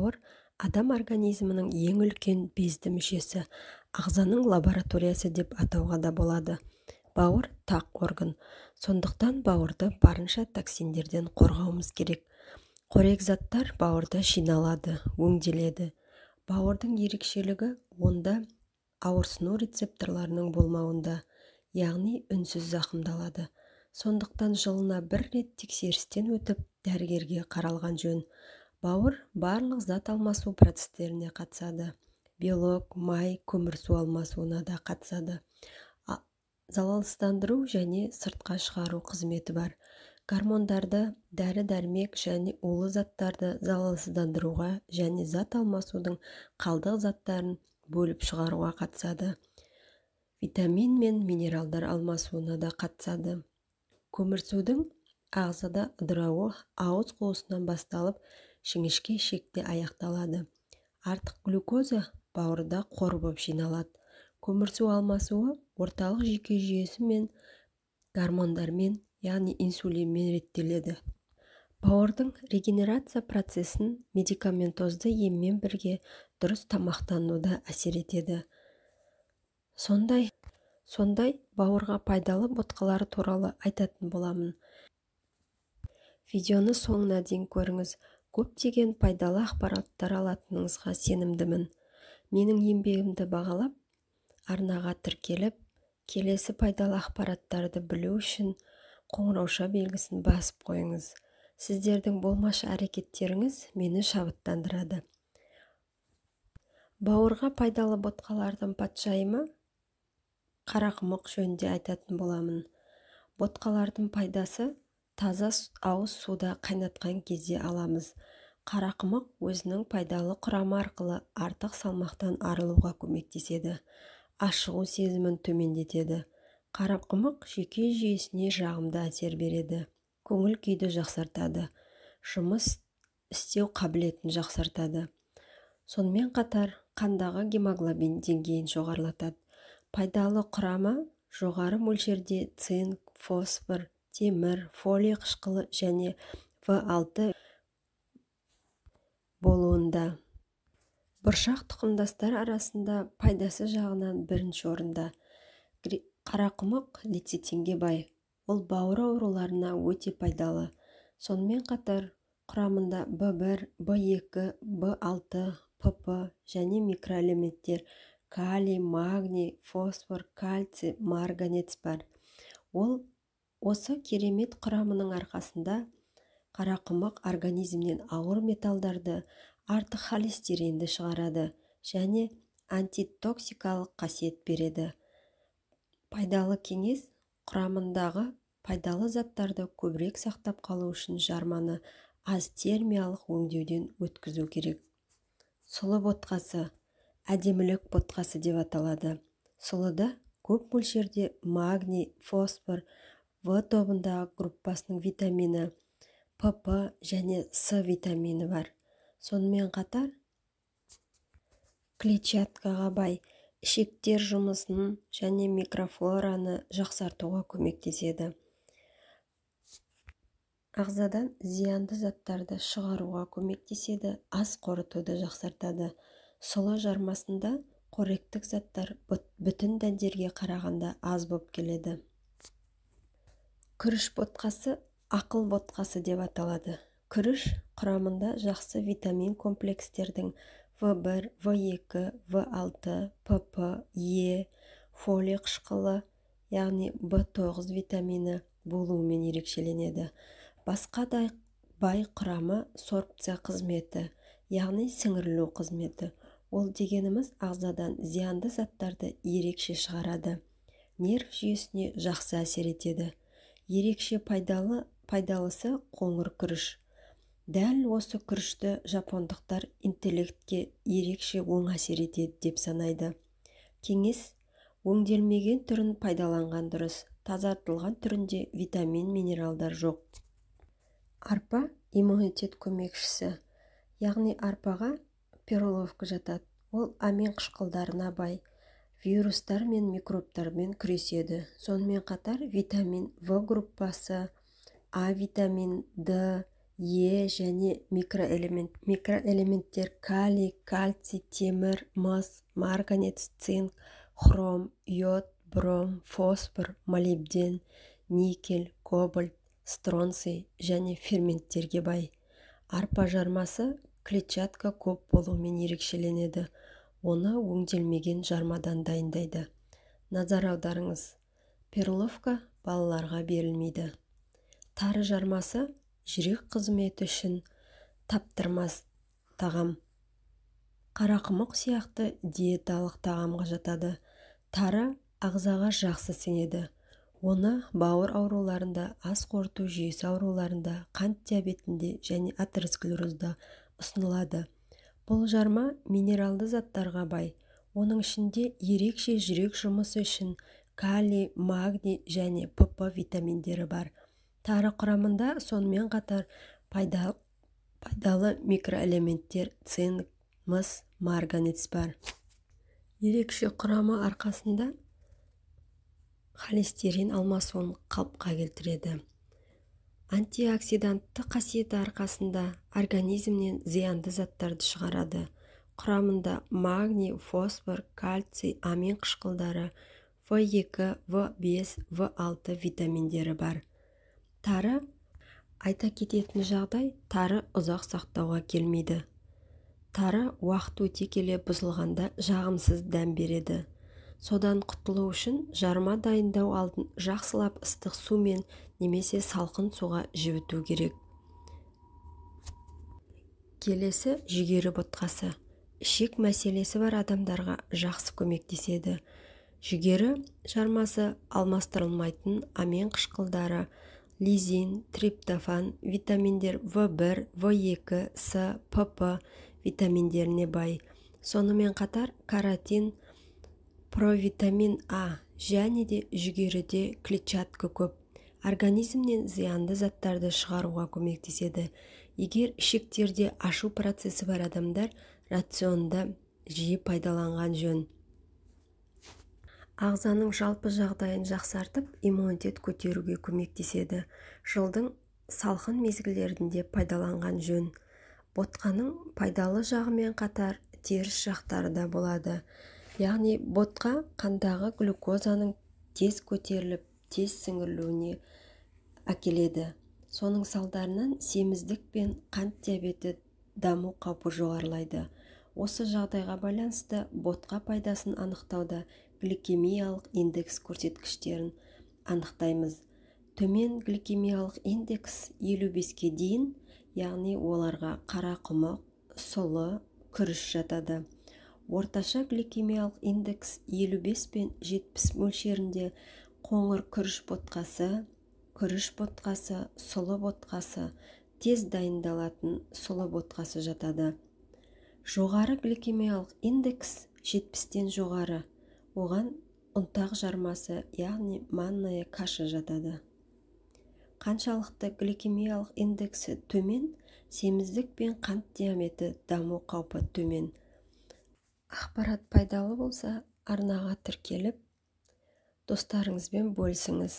Бауыр адам организмінің ең үлкен безді мүшесі, ағзаның лабораториясы деп атауға да болады. Бауыр тақ орган, сондықтан бауырды барынша токсиндерден қорғауымыз керек. Қорек заттар бауырда жиналады, өңделеді. Бауырдың ерекшелігі онда ауырсыну рецепторларының болмауында, яғни үнсіз зақымдалады. Сондықтан жылына бір рет тексерістен өтіп, дәрігерге қаралған жөн. Бауыр барлық зат алмасу процестеріне қатысады. Белок, май, көмірсу алмасуына да қатысады. Залалсыздандыру және сыртқа шығару қызметі бар. Гормондарды, дәрі-дәрмек және улы заттарды залалсыздандыруға және зат алмасудың қалдық заттарын бөліп шығаруға қатысады. Витамин мен минералдар алмасуына да қатысады. Көмірсудің ағзада ыдырауы ауыз қуысынан басталып, шіңішке ішекте аяқталады. Артық глюкоза бауырда қор болып жиналады. Көмірсу алмасуы орталық жүйке жүйесі мен гормондармен, яғни инсулинмен реттеледі. Бауырдың регенерация процесін медикаментозды еммен бірге дұрыс тамақтануда әсер етеді. Сондай бауырға пайдалы ботқалары туралы айтатын боламын. Видеоны соңына дейін көріңіз. Көптеген пайдалы ақпараттар алатыныңызға сенімдімін. Менің еңбегімді бағалап, арнаға тіркеліп, келесі пайдалы ақпараттарды білу үшін қоңырауша белгісін басып қойыңыз. Сіздердің болмашы әрекеттеріңіз мені шабыттандырады. Бауырға пайдалы ботқалардың патшайымы қарақұмық жөнінде айтатын боламын. Ботқалардың пайдасы таза ауыз суда қайнатқан кезде аламыз. Қарақұмық өзінің пайдалы құрамы арқылы артық салмақтан арылуға көмектеседі. Ашығу сезімін төмендетеді. Қарақұмық жүйке жүйесіне жағымды әсер береді. Көңіл күйді жақсартады. Жұмыс істеу қабілетін жақсартады. Сонымен қатар қандағы гемоглобин деңгейін жоғарылатады. Пайдалы құрамы жоғары мөлшерде цинк, фосфор, темір, фолий қышқылы және В6 болуында. Бұршақ тұқымдастар арасында пайдасы жағынан бірінші орында. Қарақұмық лецитинге бай. Ол бауыр ауруларына өте пайдалы. Сонымен қатар құрамында В1, В2, В6, ПП және микроэлементтер калий, магний, фосфор, кальций, марганец бар. Осы керемет құрамының арқасында қарақұмық организмнен ауыр металдарды, артық холестеринді шығарады және антитоксикалық қасиет береді. Пайдалы кеңес: құрамындағы пайдалы заттарды көбірек сақтап қалу үшін жарманы аз термиялық өңдеуден өткізу керек. Сұлы ботқасы, әдемілік ботқасы деп аталады. Сұлыда көп мөлшерде магний, фосфор, В тобындағы группасының витамині, ПП және С витамині бар. Сонымен қатар клетчаткаға бай, ішектер жұмысын және микрофлораны жақсартуға көмектеседі. Ағзадан зиянды заттарды шығаруға көмектеседі, ас қорытуды жақсартады. Сұлы жармасында қоректік заттар бүтін дәндерге қарағанда аз болып келеді. Күріш ботқасы ақыл ботқасы деп аталады. Күріш құрамында жақсы витамин комплекстердің В1, В2, В6, ПП, Е, фолий қышқылы, яғни В9 витамині болуымен ерекшеленеді. Басқа да бай құрамы сорбция қызметі, яғни сіңірілу қызметі. Ол дегеніміз ағзадан зиянды заттарды ерекше шығарады. Нерв жүйесіне жақсы әсер етеді. Ерекше пайдалысы қоңыр күріш. Дәл осы күрішті жапондықтар интеллектке ерекше оң әсер етеді деп санайды. Кеңес: өңделмеген түрін пайдаланған дұрыс. Тазартылған түрінде витамин, минералдар жоқ. Арпа иммунитет көмекшісі, яғни арпаға перловка жатады. Ол амин қышқылдарына бай. Вирустар мен микробтармен күреседі. Сонымен қатар витамин В группасы, А витамин, Д, және микроэлементтер калий, кальций, темір, мыс, марганец, цинк, хром, йод, бром, фосфор, молибден, никель, кобальт, стронций және ферменттерге бай. Арпа жармасы клетчатка көп болуымен ерекшеленеді. Оны өңделмеген жармадан дайындайды. Назар аударыңыз. Перловка балаларға берілмейді. Тары жармасы жүрек қызметі үшін таптырмас тағам. Қарақұмық сияқты диеталық тағамға жатады. Тары ағзаға жақсы сіңеді. Оны бауыр ауруларында, ас қорыту жүйесі ауруларында, қант диабетінде және атеросклерозда ұсынылады. Бұл жарма минералды заттарға бай. Оның ішінде ерекше жүрек жұмысы үшін калий, магний және ПП витаминдері бар. Тары құрамында сонымен қатар пайдалы микроэлементтер цинк, мыс, марганец бар. Ерекше құрамы арқасында холестерин алмасуын қалыпқа келтіреді. Антиоксидантты қасиеті арқасында организмнен зиянды заттарды шығарады. Құрамында магний, фосфор, кальций, амин қышқылдары, В2, В5, В6 витаминдері бар. Тары, айта кететін жағдай, тары ұзақ сақтауға келмейді. Тары уақыт өте келе бұзылғанда жағымсыз дәм береді. Содан құтылу үшін жарма дайындау алдын жақсылап ыстық сумен немесе салқын суға жібіту керек. Келесі жүгері ботқасы. Ішек мәселесі бар адамдарға жақсы көмектеседі. Жүгері жармасы алмастырылмайтын амин қышқылдары, лизин, триптофан, витаминдер В1, В2, С, ПП витаминдеріне бай. Сонымен қатар каротин, провитамин А және де жүгеріде клетчатка көп. Организмнен зиянды заттарды шығаруға көмектеседі. Егер ішектерде ашу процесі бар адамдар рационда жиі пайдаланған жөн. Ағзаның жалпы жағдайын жақсартып, иммунитет көтеруге көмектеседі. Жылдың салқын мезгілдерінде пайдаланған жөн. Ботқаның пайдалы жағымен қатар теріс жақтары да болады. Яғни ботқа қандағы глюкозаның тез көтеріліп, тез сіңірілуіне әкеледі. Соның салдарынан семіздік пен қант диабеті даму қаупі жоғарылайды. Осы жағдайға байланысты ботқа пайдасын анықтауда гликемиялық индекс көрсеткіштерін анықтаймыз. Төмен гликемиялық индекс 55-ке дейін, яғни оларға қарақұмық, сұлы, күріш жатады. Орташа гликемиялық индекс 55 пен 70 мөлшерінде қоңыр күріш ботқасы, сұлы ботқасы, тез дайындалатын сұлы ботқасы жатады. Жоғары гликемиялық индекс 70-тен жоғары. Оған ұнтақ жармасы, яғни манная каша жатады. Қаншалықты гликемиялық индексі төмен, семіздік пен қант диабеті даму қаупі төмен. Ақпарат пайдалы болса, арнаға тіркеліп, достарыңызбен бөлісіңіз.